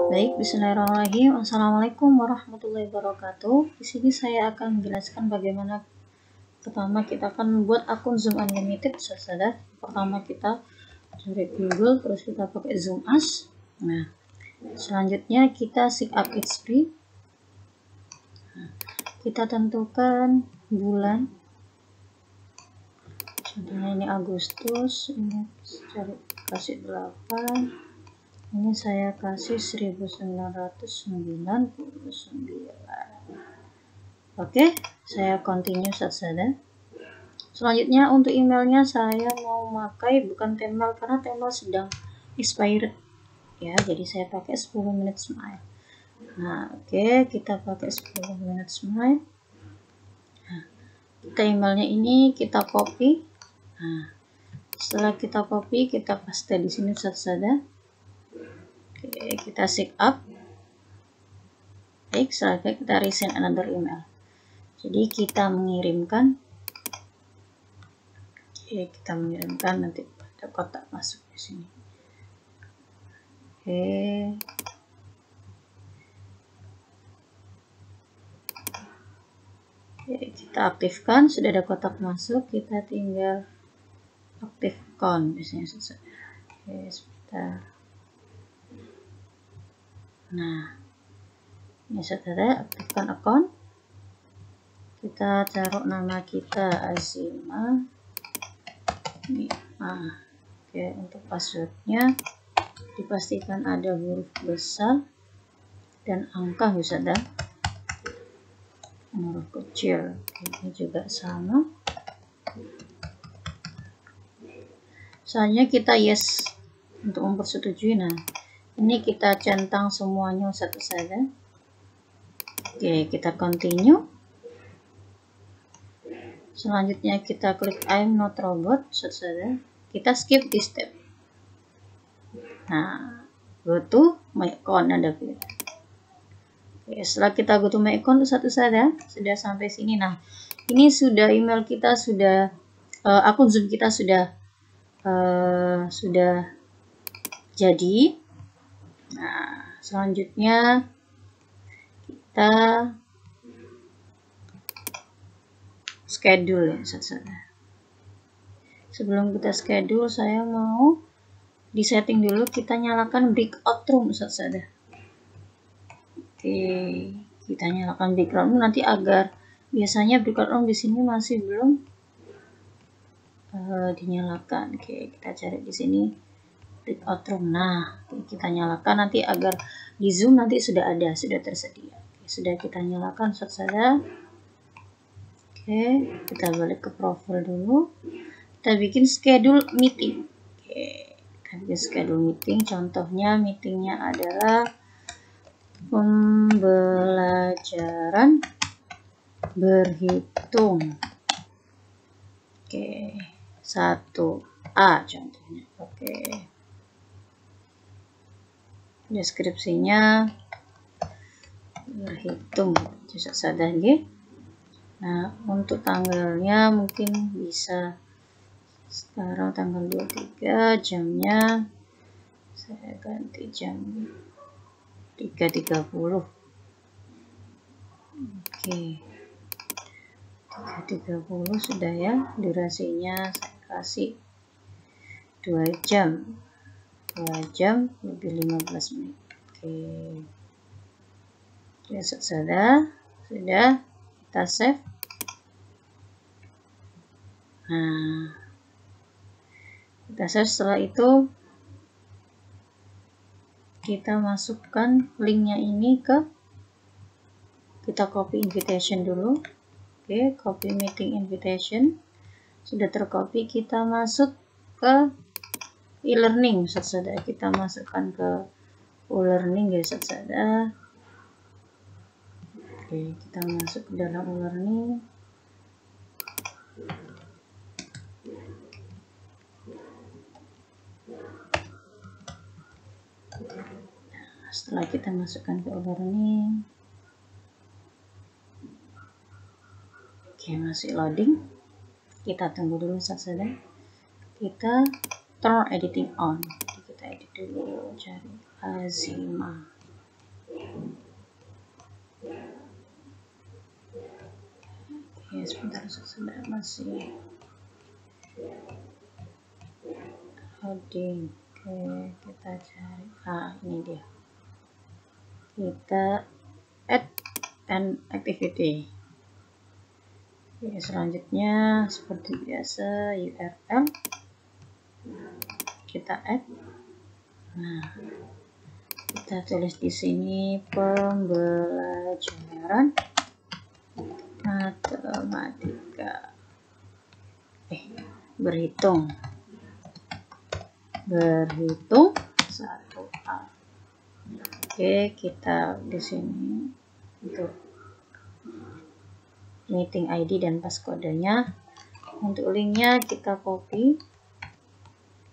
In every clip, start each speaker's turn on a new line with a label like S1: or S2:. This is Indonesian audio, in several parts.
S1: Baik, bismillahirrahmanirrahim. Assalamualaikum warahmatullahi wabarakatuh. Di sini saya akan menjelaskan bagaimana pertama kita akan membuat akun Zoom Unlimited. Saudara, pertama kita cari Google, terus kita pakai Zoom As. Nah, selanjutnya kita sign up HP. Nah, kita tentukan bulan. Contohnya ini Agustus, ini cari kasih 8. Ini saya kasih 1999. Oke, saya continue saja. Selanjutnya untuk emailnya saya mau pakai bukan Tmail karena Tmail sedang expired ya, jadi saya pakai 10 minutes mail. Nah, oke, kita pakai 10 minutes mail. Nah, kita emailnya ini kita copy. Nah, setelah kita copy kita paste di sini saja. Oke, kita sign up. Baik, selanjutnya kita resend another email. Jadi kita mengirimkan. Oke, kita mengirimkan, nanti ada kotak masuk di sini. Oke, kita aktifkan. Sudah ada kotak masuk, kita tinggal aktifkan biasanya saja. Oke, sebentar. Nah, ini saudara, aktifkan akun. Kita taruh nama kita Azima. Oke, untuk passwordnya dipastikan ada huruf besar dan angka ya saudara, huruf kecil. Ini juga sama. Soalnya kita yes untuk mempersetujui. Nah, ini kita centang semuanya satu saja. Oke, kita continue. Selanjutnya kita klik I'm not robot saja. Kita skip this step. Nah, go to my account ada pilih. Oke, setelah kita go to my account satu saja, sudah sampai sini. Nah, ini sudah email kita sudah akun Zoom kita sudah jadi. Nah, selanjutnya kita schedule ya saudara. Sebelum kita schedule, saya mau di setting dulu, kita nyalakan breakout room saudara. Oke, kita nyalakan breakout room nanti agar biasanya breakout room di sini masih belum dinyalakan. Oke, kita cari di sini breakout room. Nah, kita nyalakan nanti agar di Zoom nanti sudah tersedia. Oke, sudah kita nyalakan saudara. Oke, kita balik ke profil dulu. Kita bikin schedule meeting. Oke, kita bikin schedule meeting. Contohnya meetingnya adalah pembelajaran berhitung. Oke, 1A contohnya. Oke. Deskripsinya berhitung. Bisa saja gitu. Nah, untuk tanggalnya mungkin bisa sekarang tanggal 23, jamnya saya ganti jam 3.30. Oke, 3.30 sudah ya. Durasinya saya kasih 2 jam lebih 15 menit. Oke, ya sudah kita save. Nah, kita save. Setelah itu kita masukkan linknya ini kita copy invitation dulu. Oke, copy meeting invitation sudah tercopy, kita masuk ke e-learning saudara. Kita masukkan ke e-learning guys saudara. Oke, kita masuk ke dalam e-learning. Setelah kita masukkan ke e-learning, oke, masih loading. Kita tunggu dulu saja. Kita turn editing on. Kita edit dulu, cari Azima. sebentar, sudah masih loading. Oke, kita cari. Ini dia. Kita add an activity. Oke, selanjutnya seperti biasa URL kita add. Nah, kita tulis di sini pembelajaran matematika berhitung 1A. Oke, kita di sini untuk meeting ID dan passcode-nya. Untuk linknya kita copy,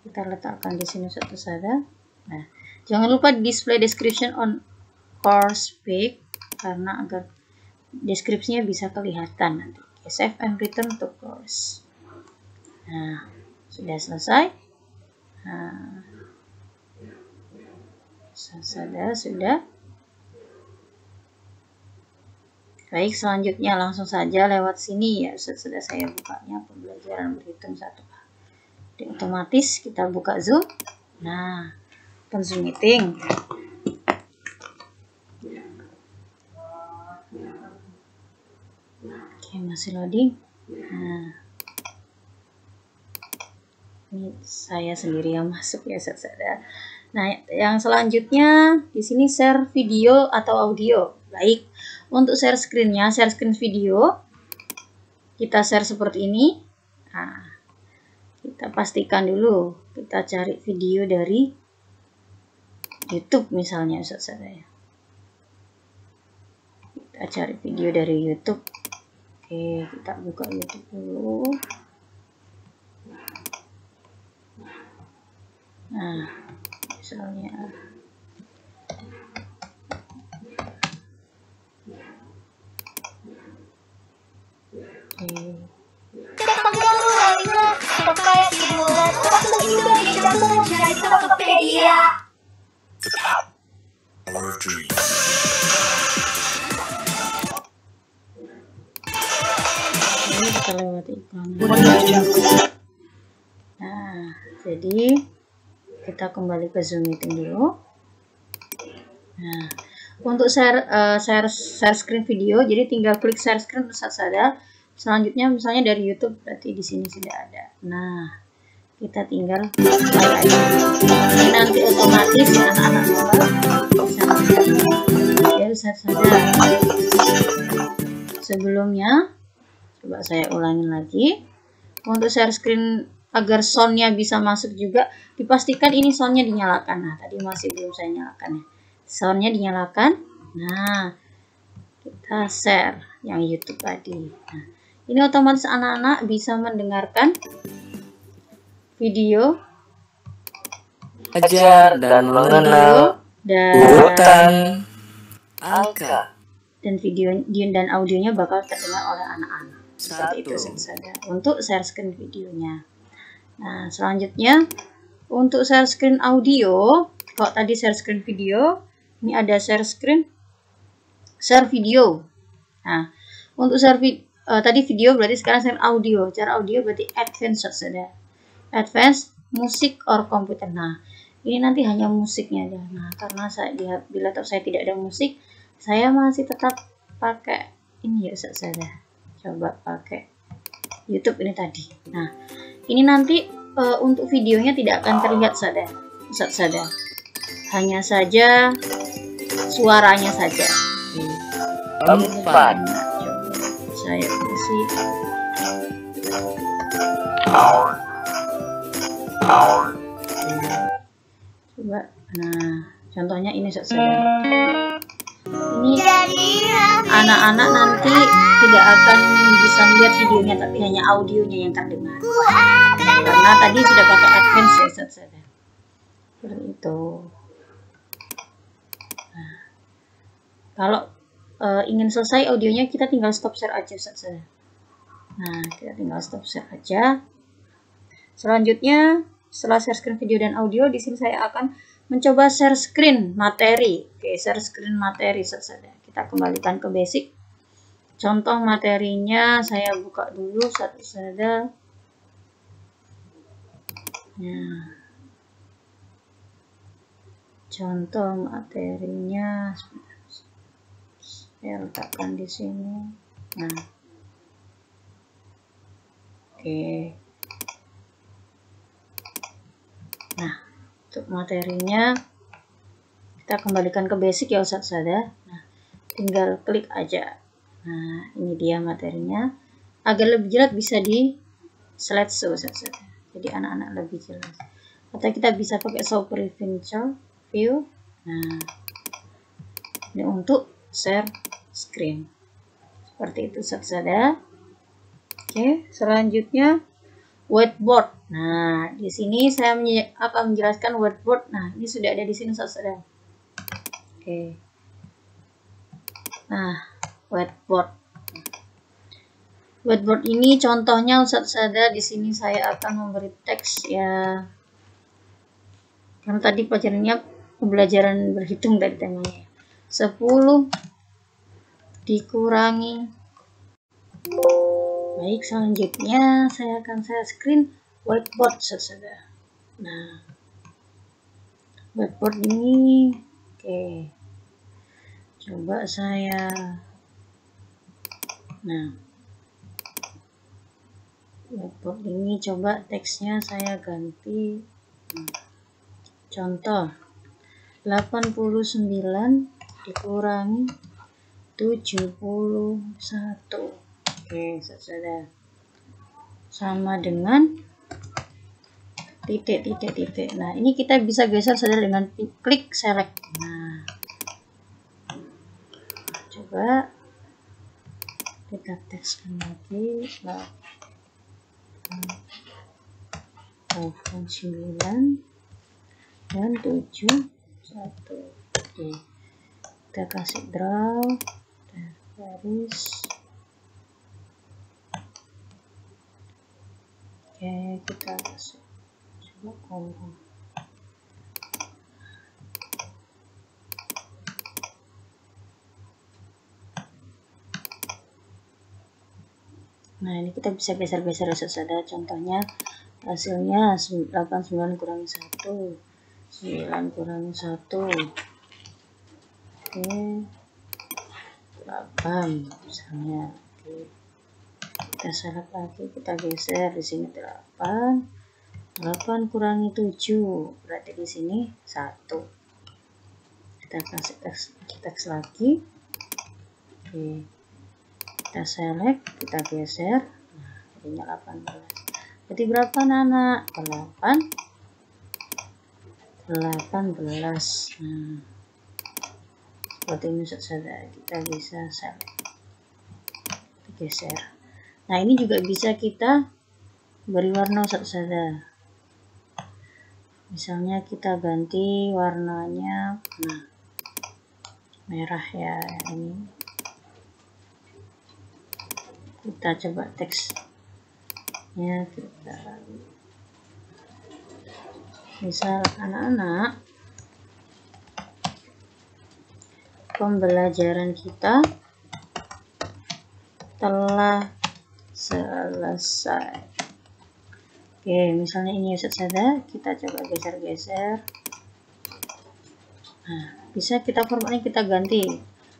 S1: kita letakkan di sini satu saja. Nah, jangan lupa display description on course page karena agar deskripsinya bisa kelihatan nanti. Oke, save and return to course. Nah, sudah selesai. Nah, sudah. Baik, selanjutnya langsung saja lewat sini ya. Sudah saya bukanya pembelajaran berhitung 1A. Jadi otomatis kita buka Zoom. Nah, open Zoom meeting. Oke, masih loading. Nah, ini saya sendiri yang masuk ya, saudara. Nah, yang selanjutnya di sini share video atau audio. Baik, untuk share screen-nya, share screen video, kita share seperti ini. Nah, kita pastikan dulu, kita cari video dari YouTube misalnya, saudara ya. Kita cari video dari YouTube. Oke, kita buka YouTube dulu. Nah, misalnya ini kita lewat iklan. Nah, jadi kita kembali ke Zoom meeting dulu. Nah, untuk share screen video, jadi tinggal klik share screen saja. Selanjutnya misalnya dari YouTube, berarti di sini sudah ada. Nah, kita tinggal play aja. Ini nanti otomatis anak-anak bisa melihat. Ya, share saja. Sebelumnya, coba saya ulangin lagi. Untuk share screen agar sound-nya bisa masuk juga, dipastikan ini sound-nya dinyalakan. Nah, tadi masih belum saya nyalakan ya. Sound-nya dinyalakan. Nah, kita share yang YouTube tadi. Nah, ini otomatis anak-anak bisa mendengarkan video,
S2: belajar dan mengenal urutan angka,
S1: dan video dan audionya bakal terdengar oleh anak-anak. Seperti itu saja untuk share screen videonya. Nah, selanjutnya untuk share screen audio, kalau tadi share screen video, ini ada share video. Nah, untuk tadi video berarti sekarang share audio. Cara audio berarti advance saja. Advance musik or komputer. Nah, ini nanti hanya musiknya aja. Nah, karena di laptop saya tidak ada musik, saya masih tetap pakai ini ya saja. Coba pakai YouTube ini tadi. Nah, ini nanti untuk videonya tidak akan terlihat saja. Hanya saja suaranya saja.
S2: 4.
S1: Saya kasih coba. Nah, contohnya ini saja. Ini anak-anak nanti tidak akan bisa melihat videonya, tapi hanya audionya yang terdengar. Karena tadi sudah pakai advance ya saja. Seperti itu. Nah, kalau ingin selesai audionya, kita tinggal stop share aja saja. Nah, kita tinggal stop share aja. Selanjutnya, setelah share screen video dan audio, di sini saya akan mencoba share screen materi. Oke, share screen materi saja. Kita kembalikan ke basic. contoh materinya saya buka dulu satu-satu. Nah, contoh materinya saya letakkan di sini. Nah, oke. Nah, untuk materinya kita kembalikan ke basic ya Ustaz ya. Nah, tinggal klik aja. Nah, ini dia materinya. Agar lebih jelas bisa di slideshow Ustaz. Jadi anak-anak lebih jelas. Atau kita bisa pakai show preview view. Nah, ini untuk share screen. Seperti itu Ustaz ya. Oke, selanjutnya whiteboard. Nah, di sini saya akan menjelaskan whiteboard. Nah, ini sudah ada di sini Ustaz ya. Oke. Nah, whiteboard. Whiteboard ini contohnya Ustaz ada di sini saya akan memberi teks ya. Karena tadi pelajarannya pembelajaran berhitung dari temanya. 10 dikurangi. Baik, selanjutnya saya akan share screen whiteboard Ustaz ada. Nah, whiteboard ini oke. Coba saya whiteboard ini coba teksnya saya ganti. Contoh 89 dikurangi 71. Oke, sudah sama dengan titik. Nah, ini kita bisa geser saja dengan klik select. Nah, coba kita tekskan lagi 89 dan 71. Oke, kita kasih draw garis. Oke, kita kasih coba kolom. Nah, ini kita bisa geser-geser saja. Contohnya hasilnya 89 kurangi 1, 9 kurangi 1. Oke, 8 misalnya. Oke, kita select lagi, kita geser di sini 8 kurangi 7, berarti di sini 1. Kita kasih teks lagi. Oke, kita select, kita geser. Nah, jadinya 18. Berarti berapa anak? 18. Nah, seperti ini saja kita bisa select, geser. Nah, ini juga bisa kita beri warna saja. Misalnya kita ganti warnanya merah ya, ini kita coba teksnya kita misal anak-anak pembelajaran kita telah selesai. Oke, misalnya ini saja kita coba geser-geser. Nah, bisa kita formatnya kita ganti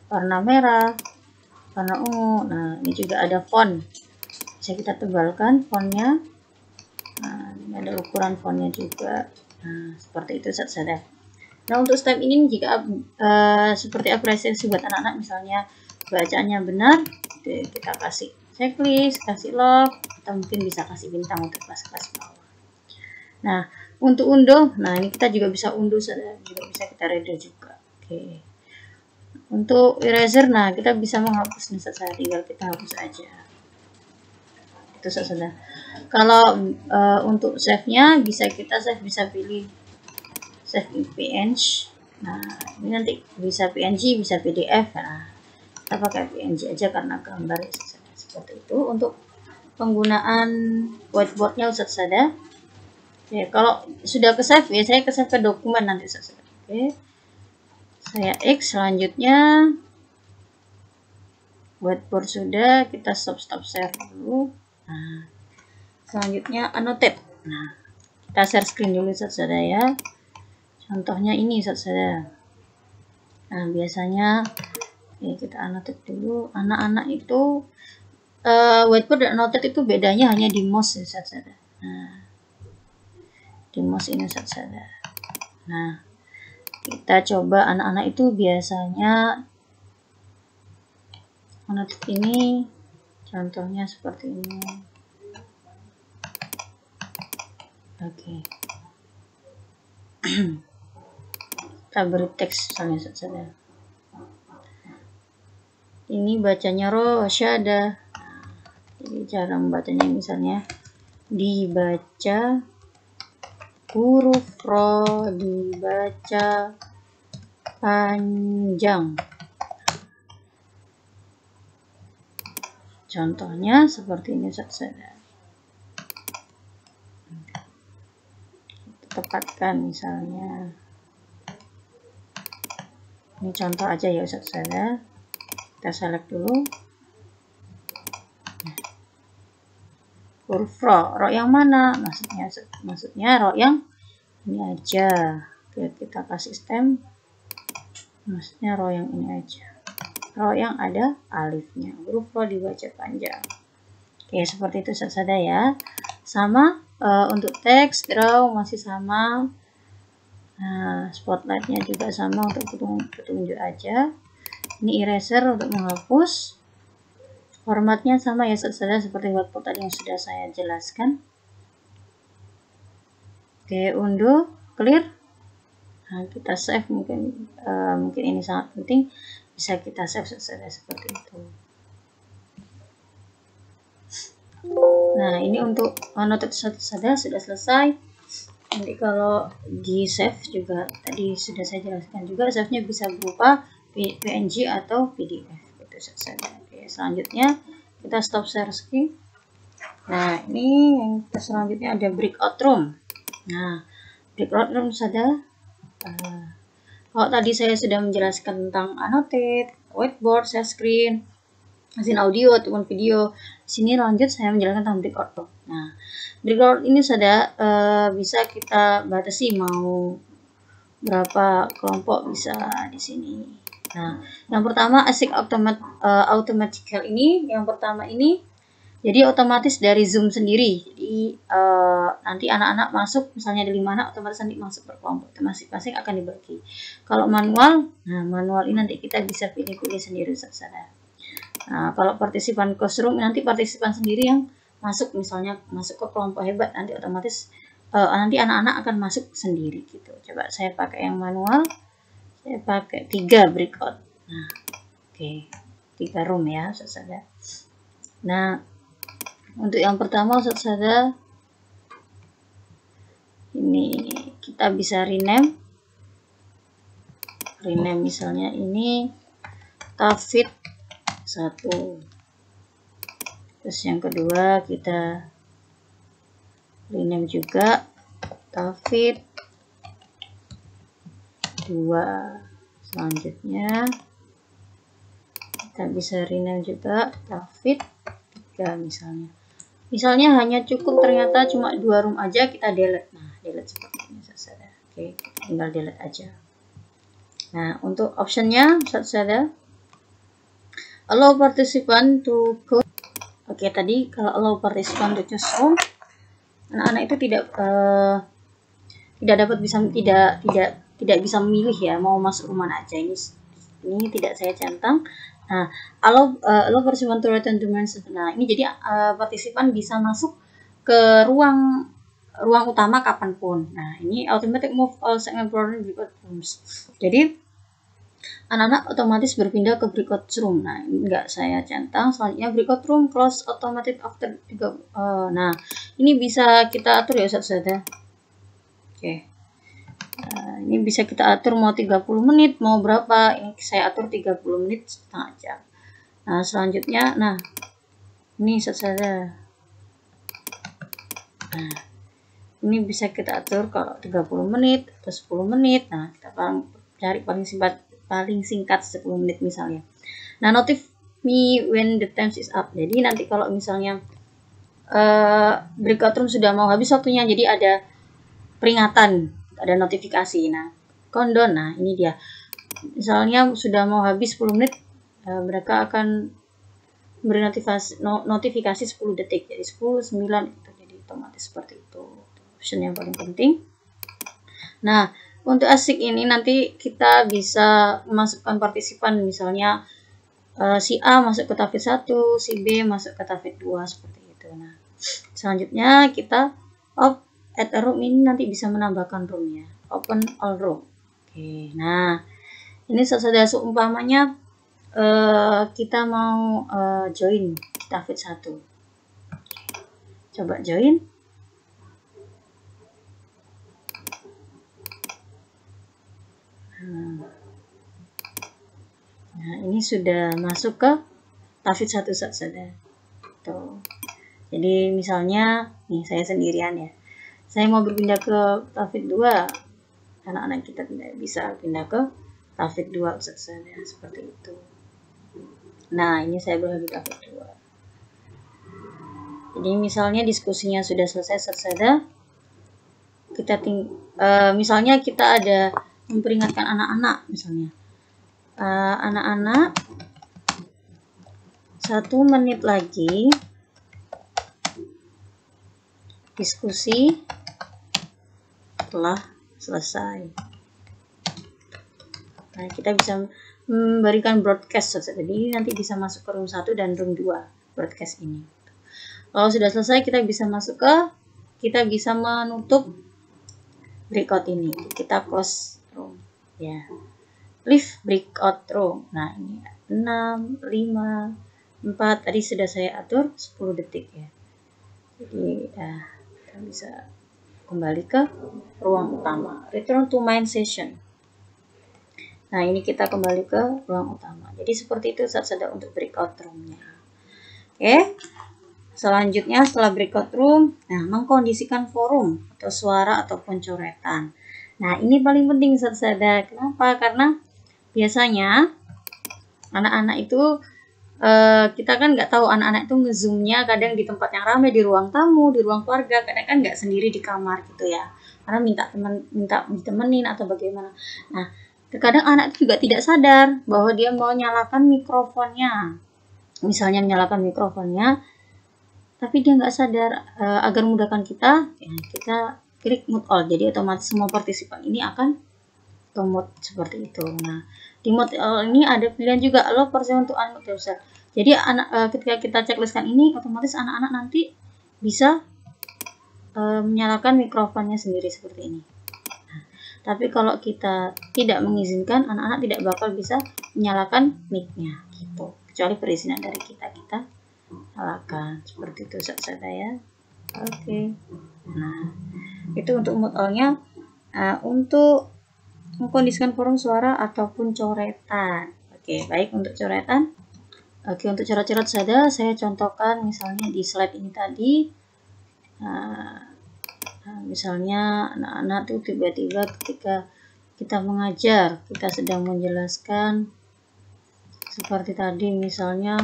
S1: warna merah, warna ungu. Nah, ini juga ada font, bisa kita tebalkan fontnya. Nah, ini ada ukuran fontnya juga. Nah, seperti itu saja. Nah, untuk step ini jika seperti apresiasi buat anak-anak, misalnya bacaannya benar, kita kasih checklist, kasih log, atau mungkin bisa kasih bintang untuk kelas-kelas bawah. Nah, untuk unduh, nah ini kita juga bisa unduh saja, juga bisa kita redo juga. Oke. Untuk eraser, nah kita bisa menghapus nih saja, tinggal kita hapus aja. Itu saja. Kalau untuk save-nya bisa kita save, bisa pilih save PNG. Nah, ini nanti bisa PNG, bisa PDF. Nah, kita pakai PNG aja karena gambar seperti itu. Untuk penggunaan whiteboardnya Ustaz Sada. Oke, kalau sudah ke save ya, saya ke save ke dokumen nanti Ustaz Sada. Oke, saya X. Selanjutnya whiteboard sudah, kita stop share dulu. Nah, selanjutnya annotate. Nah, kita share screen dulu saudara ya. Contohnya ini saudara. Nah, biasanya kita annotate dulu. Anak-anak itu whiteboard dan annotate itu bedanya hanya di mouse ya saudara. Nah, di mouse ini saudara. Nah, kita coba anak-anak itu biasanya annotate ini contohnya seperti ini. Oke. Kita beri teks misalnya saudara. Ini bacanya rosyada. Jadi cara membacanya misalnya dibaca huruf ro, dibaca panjang. Contohnya seperti ini saudara. Tepatkan misalnya. Ini contoh aja ya saudara. Kita select dulu. Huruf ro yang mana? Maksudnya ro yang ini aja. Oke, kita kasih stem. Maksudnya ro yang ini aja. Ro yang ada alifnya. Huruf ro dibaca panjang. Oke, seperti itu saja ya. Sama untuk teks draw masih sama. Nah, spotlightnya juga sama untuk petunjuk aja. Ini eraser untuk menghapus. Formatnya sama ya saudara seperti whiteboard tadi yang sudah saya jelaskan. Oke, undo, clear. Nah, kita save mungkin ini sangat penting, bisa kita save saudara seperti itu. Nah, ini untuk annotate saudara sudah selesai. Nanti kalau di save juga tadi sudah saya jelaskan juga, save-nya bisa berupa PNG atau PDF itu saudara. Oke, selanjutnya kita stop share screen. Nah, ini yang selanjutnya ada breakout room. Nah, breakout room saudara. Kalau tadi saya sudah menjelaskan tentang annotate, whiteboard, share screen, mesin audio ataupun video. Di sini lanjut saya menjelaskan tentang breakout room. Nah, breakout ini saudara bisa kita batasi mau berapa kelompok bisa di sini. Nah, yang pertama async automatical ini, yang pertama ini jadi otomatis dari Zoom sendiri. Jadi nanti anak-anak masuk, misalnya ada 5 anak, otomatis nanti masuk berkelompok. Masing-masing akan dibagi. Kalau manual, nah manual ini nanti kita bisa pilih-pilih sendiri saudara. Nah, kalau partisipan classroom nanti partisipan sendiri yang masuk, misalnya masuk ke kelompok hebat, nanti otomatis nanti anak-anak akan masuk sendiri gitu. Coba saya pakai yang manual. Saya pakai 3 breakout. Nah, oke. 3 room ya, saudara. Nah, untuk yang pertama, saudara, ini kita bisa rename. Rename misalnya ini Tafid 1. Terus yang kedua kita rename juga Tafid 2. Selanjutnya kita bisa rename juga Tafid 3 misalnya. Misalnya hanya cukup ternyata cuma 2 room aja, kita delete. Nah, delete seperti ini saudara. Oke, tinggal delete aja. Nah, untuk optionnya saudara, allow participant to code. Oke, tadi kalau allow participant to choose room, anak-anak itu tidak bisa memilih ya mau masuk rumah aja. Ini tidak saya centang. Nah, allow participant to return to main. Nah, ini jadi partisipan bisa masuk ke ruang utama kapanpun. Nah, ini automatic move all segment program breakout rooms. Jadi anak-anak otomatis berpindah ke breakout room. Nah, ini enggak saya centang. Selanjutnya breakout room close automatic after 3. Nah, ini bisa kita atur ya saudara. Oke. Ini bisa kita atur mau 30 menit, mau berapa. Ini saya atur 30 menit setengah jam. Nah, selanjutnya, nah, ini saudara. Nah, ini bisa kita atur kalau 30 menit atau 10 menit. Nah, kita cari paling singkat 10 menit misalnya. Nah, me when the time is up. Jadi nanti kalau misalnya breakout room sudah mau habis waktunya, jadi ada peringatan, ada notifikasi. Nah, countdown, nah ini dia. Misalnya sudah mau habis 10 menit, mereka akan beri notifikasi 10 detik, jadi 10, 9 gitu. Jadi otomatis seperti itu. Option yang paling penting. Nah, untuk asik ini nanti kita bisa memasukkan partisipan, misalnya si A masuk ke Tafid 1, si B masuk ke Tafid 2, seperti itu. Nah, selanjutnya kita add a room, ini nanti bisa menambahkan room ya. Open all room. Oke, nah ini saudara seumpamanya kita mau join Tafid 1. Coba join. Nah, ini sudah masuk ke Tafid 1 saja. Tuh. Jadi misalnya nih saya sendirian ya. Saya mau berpindah ke Tafid 2. Anak-anak kita tidak bisa pindah ke Tafid 2 saja, seperti itu. Nah, ini saya berada di Tafid 2. Jadi misalnya diskusinya sudah selesai saja. Kita misalnya kita ada memperingatkan anak-anak, misalnya anak-anak 1 menit lagi diskusi telah selesai. Nah, kita bisa memberikan broadcast, jadi nanti bisa masuk ke room 1 dan room 2 broadcast ini. Kalau sudah selesai, kita bisa menutup breakout ini. Kita close room ya. Leave breakout room. Nah, ini 6, 5, 4 tadi sudah saya atur 10 detik ya. Jadi kita bisa kembali ke ruang utama. Return to main session. Nah, ini kita kembali ke ruang utama. Jadi seperti itu saja untuk breakout room-nya. Oke. Selanjutnya setelah breakout room, nah mengkondisikan forum atau suara ataupun coretan. Nah, ini paling penting saja. Kenapa? Karena biasanya anak-anak itu kita kan nggak tahu, anak-anak itu ngezoomnya kadang di tempat yang ramai, di ruang tamu, di ruang keluarga, kadang kan nggak sendiri di kamar gitu ya, karena minta ditemenin atau bagaimana. Nah, terkadang anak itu juga tidak sadar bahwa dia mau nyalakan mikrofonnya, misalnya menyalakan mikrofonnya, tapi dia nggak sadar. Agar memudahkan kita, ya, kita klik mute all, jadi otomatis semua partisipan ini akan mute seperti itu. Nah, di mute all ini ada pilihan juga allow person to unmute themselves. Jadi ketika kita checklistkan ini, otomatis anak-anak nanti bisa menyalakan mikrofonnya sendiri seperti ini. Nah, tapi kalau kita tidak mengizinkan, anak-anak tidak bakal bisa menyalakan mic-nya gitu, kecuali perizinan dari kita nyalakan seperti itu saja ya. Oke. Nah, itu untuk mute all-nya. Untuk mengkondisikan forum suara ataupun coretan. Oke, baik untuk coretan. Oke, untuk coret-coret saja saya contohkan misalnya di slide ini tadi. Misalnya anak-anak tuh tiba-tiba ketika kita mengajar, kita sedang menjelaskan seperti tadi misalnya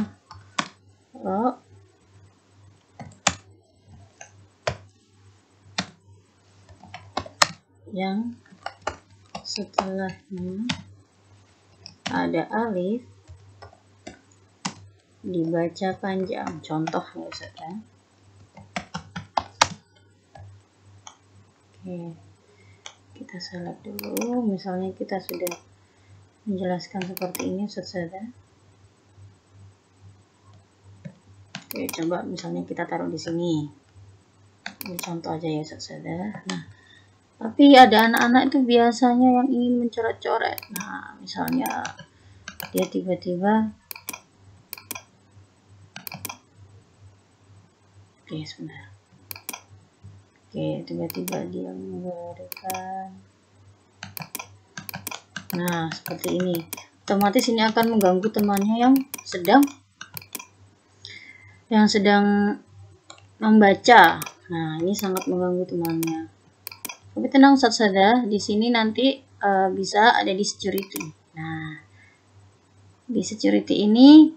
S1: yang setelahnya ada alif dibaca panjang, contoh ya Ustaz ya. Oke, kita select dulu, misalnya kita sudah menjelaskan seperti ini Ustaz ya. Oke, coba misalnya kita taruh di sini. Ini contoh aja ya Ustaz ya. Nah, tapi ada anak-anak itu biasanya yang ingin mencoret-coret. Nah, misalnya dia tiba-tiba, oke sebentar. Oke, tiba-tiba dia memberikan. Nah, seperti ini. Otomatis ini akan mengganggu temannya yang sedang membaca. Nah, ini sangat mengganggu temannya. Tapi tenang saja, di sini nanti bisa ada di security. Nah, di security ini,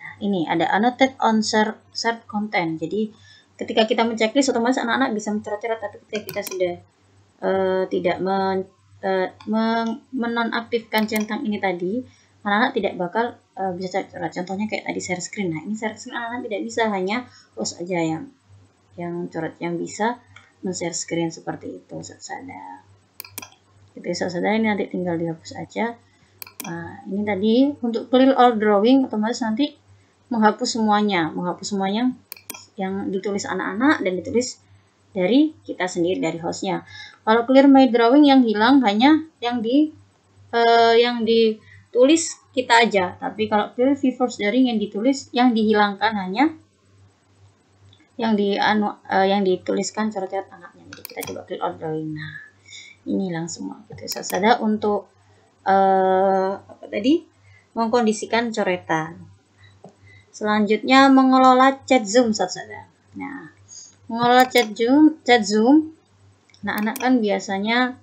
S1: nah ini ada annotate on shared content. Jadi ketika kita menceklis otomatis anak-anak bisa mencoret-coret, tapi ketika kita sudah tidak menonaktifkan centang ini tadi, anak-anak tidak bakal bisa coret-coret. Contohnya kayak tadi share screen. Nah, ini share screen anak-anak tidak bisa, hanya host aja yang coret, yang bisa men-share screen seperti itu. Saudara. Gitu, saudara, ini nanti tinggal dihapus aja. Nah, ini tadi untuk clear all drawing, otomatis nanti menghapus semuanya yang ditulis anak-anak dan ditulis dari kita sendiri, dari hostnya. Kalau clear my drawing, yang hilang hanya yang ditulis kita aja. Tapi kalau clear viewers drawing, yang ditulis, yang dihilangkan hanya yang dituliskan coret-coret anaknya. Jadi kita coba clear all drawing. Nah, ini hilang semua. Gitu. Saudara, untuk apa tadi? Mengkondisikan coretan. Selanjutnya mengelola chat Zoom, saudara. Nah, mengelola chat Zoom. Anak-anak kan biasanya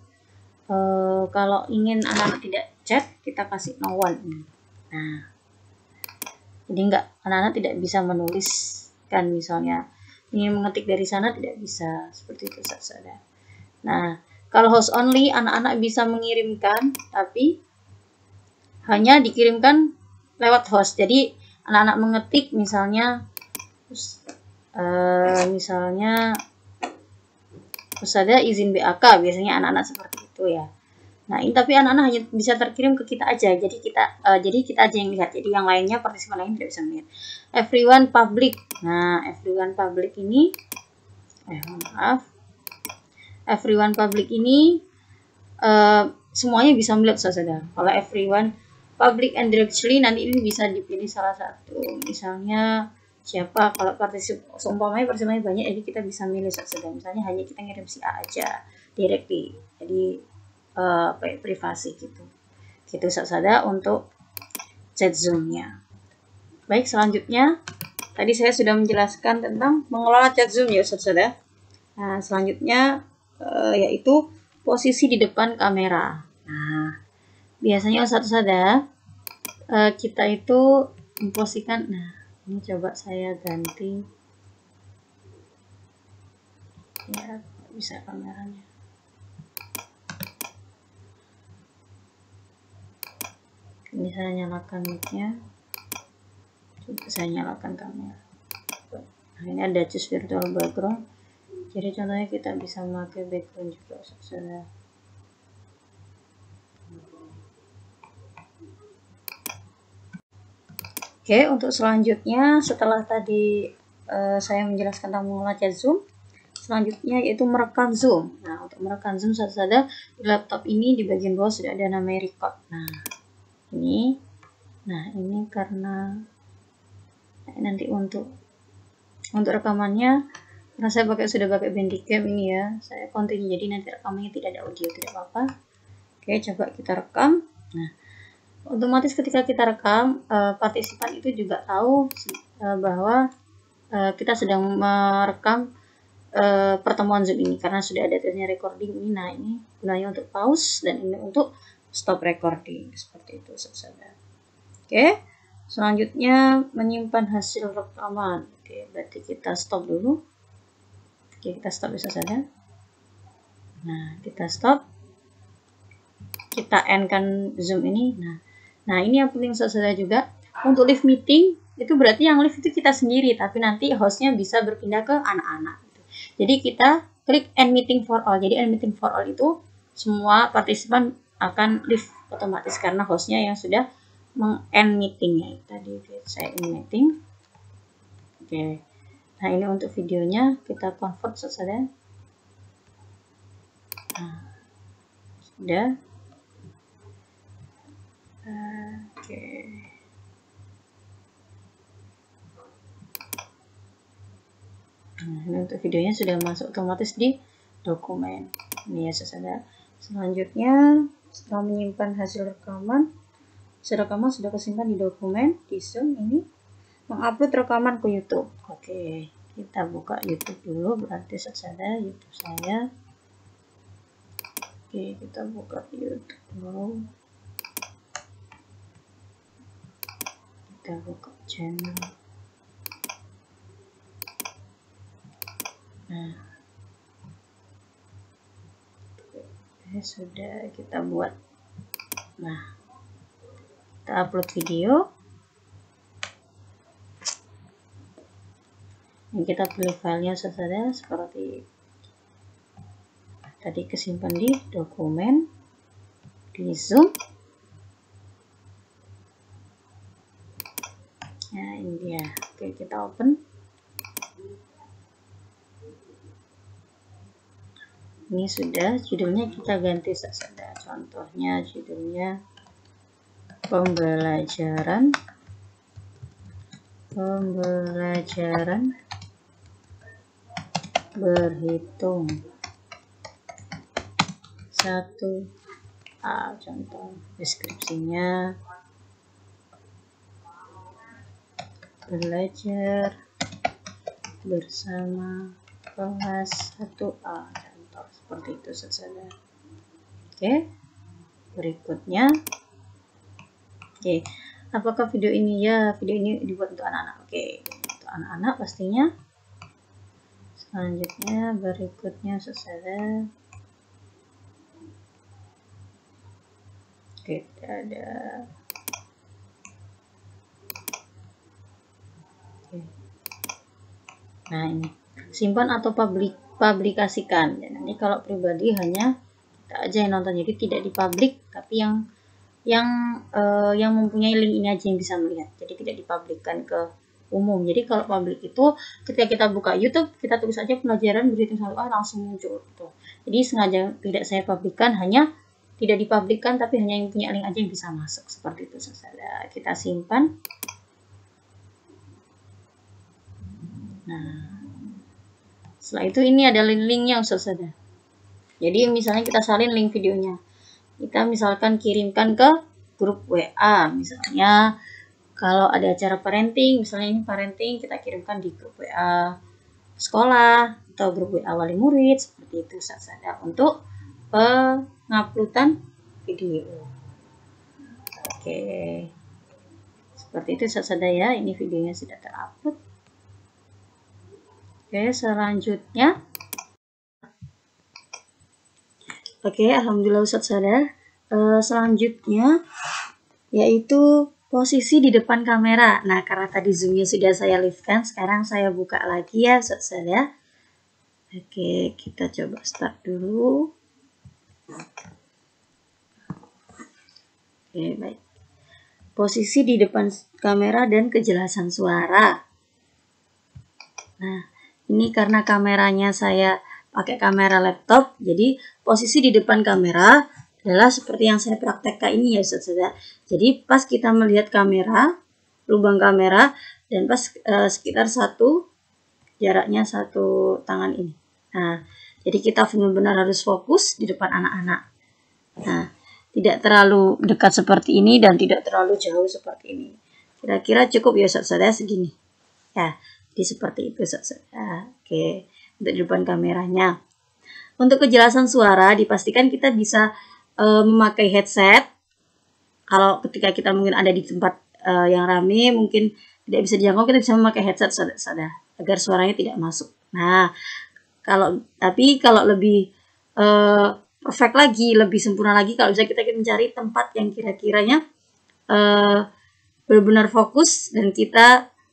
S1: kalau ingin anak-anak tidak chat, kita kasih no one. Nah, jadi anak-anak tidak bisa menuliskan, misalnya ingin mengetik dari sana tidak bisa, seperti itu saudara. Nah, kalau host only, anak-anak bisa mengirimkan, tapi hanya dikirimkan lewat host. Jadi anak-anak mengetik misalnya ada izin BAK, biasanya anak-anak seperti itu ya. Nah, ini tapi anak-anak hanya bisa terkirim ke kita aja. Jadi kita aja yang lihat. Jadi yang lainnya, partisipan lain tidak bisa melihat. Everyone public. Nah, everyone public ini everyone public ini semuanya bisa melihat, saudara. Kalau everyone public and directly, nanti ini bisa dipilih salah satu. Misalnya siapa, kalau seumpamanya partisipannya banyak, jadi kita bisa milih saudara. Misalnya hanya kita ngirim si A aja directly. Jadi privasi gitu saudara untuk chat Zoom-nya. Baik, selanjutnya tadi saya sudah menjelaskan tentang mengelola chat Zoom ya saudara. Nah, selanjutnya yaitu posisi di depan kamera. Nah, biasanya saudara kita itu memposisikan. Nah, ini coba saya ganti ya, bisa kameranya. Ini saya nyalakan mic-nya. Coba saya nyalakan kamera. Nah, ini ada choose virtual background. Jadi contohnya kita bisa memakai background juga, saudara. Oke, untuk selanjutnya setelah tadi saya menjelaskan tentang mengelola chat Zoom, selanjutnya yaitu merekam Zoom. Nah, untuk merekam Zoom, saudara, di laptop ini di bagian bawah sudah ada namanya record. Nah, ini karena nanti untuk rekamannya, karena saya sudah pakai Bandicam ini ya, saya continue, jadi nanti rekamannya tidak ada audio, tidak apa-apa. Oke, coba kita rekam. Nah, otomatis ketika kita rekam, partisipan itu juga tahu bahwa kita sedang merekam pertemuan Zoom ini, karena sudah ada tulisnya recording ini. Nah, ini gunanya untuk pause dan ini untuk stop recording, seperti itu saudara. Oke, selanjutnya menyimpan hasil rekaman. Oke, berarti kita stop dulu. Oke, kita stop ya saudara. Nah, kita stop. Kita end kan Zoom ini. Nah, ini yang penting saudara juga. Untuk live meeting, itu berarti yang live itu kita sendiri, tapi nanti hostnya bisa berpindah ke anak-anak. Jadi kita klik end meeting for all. Jadi end meeting for all itu semua partisipan akan live otomatis karena hostnya yang sudah meng-end meetingnya. Tadi saya end meeting. Oke. Nah, ini untuk videonya kita convert saudara. Nah, sudah. Oke. Nah, ini untuk videonya sudah masuk otomatis di dokumen. Ini ya saudara. Selanjutnya, setelah menyimpan hasil rekaman sudah kesimpan di dokumen di Zoom ini, mengupload rekaman ke YouTube. Oke, kita buka YouTube dulu, berarti saudara YouTube saya. Oke, kita buka YouTube dulu. Kita buka channel. Nah, sudah kita buat. Nah, kita upload video. Yang kita pilih filenya saja seperti tadi, kesimpan di dokumen, di zoom. Nah, ini dia. Oke, kita open. Ini sudah, judulnya kita ganti saja. Contohnya judulnya pembelajaran berhitung 1A. Contoh deskripsinya, belajar bersama kelas 1A. Contoh seperti itu saja. Oke, berikutnya. Oke, apakah video ini dibuat untuk anak-anak? Oke, untuk anak-anak pastinya. Selanjutnya berikutnya saja. Oke, ada. Oke. Nah, ini simpan atau publikasikan. Dan ini kalau pribadi hanya kita aja yang nonton, jadi tidak dipublik, tapi yang mempunyai link ini aja yang bisa melihat. Jadi tidak dipublikkan ke umum. Jadi kalau publik itu ketika kita buka YouTube, kita tulis aja pembelajaran berhitung 1A langsung muncul gitu. Jadi sengaja tidak saya publikkan, hanya tidak dipublikkan, tapi hanya yang punya link aja yang bisa masuk. Seperti itu saja. Kita simpan. Nah, setelah itu ini ada link-linknya saja. Jadi misalnya kita salin link videonya. Kita misalkan kirimkan ke grup WA. Misalnya kalau ada acara parenting, misalnya ini parenting, kita kirimkan di grup WA sekolah atau grup WA wali murid. Seperti itu saja untuk penguploadan video. Oke, seperti itu saja ya. Ini videonya sudah terupload. Oke, selanjutnya. Oke, alhamdulillah Ustaz sadar. Selanjutnya yaitu posisi di depan kamera. Nah, karena tadi zoomnya sudah saya live-kan, sekarang saya buka lagi ya Ustaz sadar. Oke, kita coba start dulu. Oke, baik. Posisi di depan kamera dan kejelasan suara. Nah, ini karena kameranya saya pakai kamera laptop, jadi posisi di depan kamera adalah seperti yang saya praktekkan ini ya saudara. Jadi pas kita melihat kamera, lubang kamera, dan pas sekitar jaraknya satu tangan ini. Nah, jadi kita benar-benar harus fokus di depan anak-anak. Nah, tidak terlalu dekat seperti ini dan tidak terlalu jauh seperti ini. Kira-kira cukup ya saudara segini. Ya. Jadi seperti itu saja. Oke, untuk di depan kameranya. Untuk kejelasan suara dipastikan kita bisa memakai headset. Kalau ketika kita mungkin ada di tempat yang ramai, mungkin tidak bisa dijangkau, kita bisa memakai headset saja agar suaranya tidak masuk. Nah, kalau lebih perfect lagi, lebih sempurna lagi, kalau bisa kita mencari tempat yang kira-kiranya benar-benar fokus dan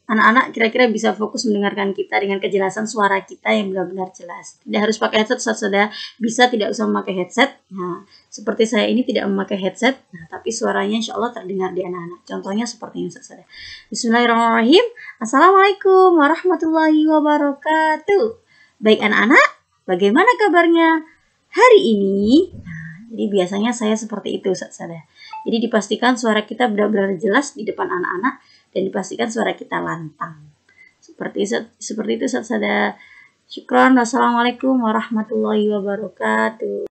S1: anak-anak kira-kira bisa fokus mendengarkan kita dengan kejelasan suara kita yang benar-benar jelas. Tidak harus pakai headset saja, bisa tidak usah memakai headset. Nah, seperti saya ini tidak memakai headset, nah, tapi suaranya insya Allah terdengar di anak-anak. Contohnya seperti ini saja. Bismillahirrahmanirrahim. Assalamualaikum warahmatullahi wabarakatuh. Baik anak-anak, bagaimana kabarnya hari ini? Nah, jadi biasanya saya seperti itu saja. Jadi dipastikan suara kita benar-benar jelas di depan anak-anak. Dan dipastikan suara kita lantang. Seperti itu saja. Syukran. Wassalamualaikum warahmatullahi wabarakatuh.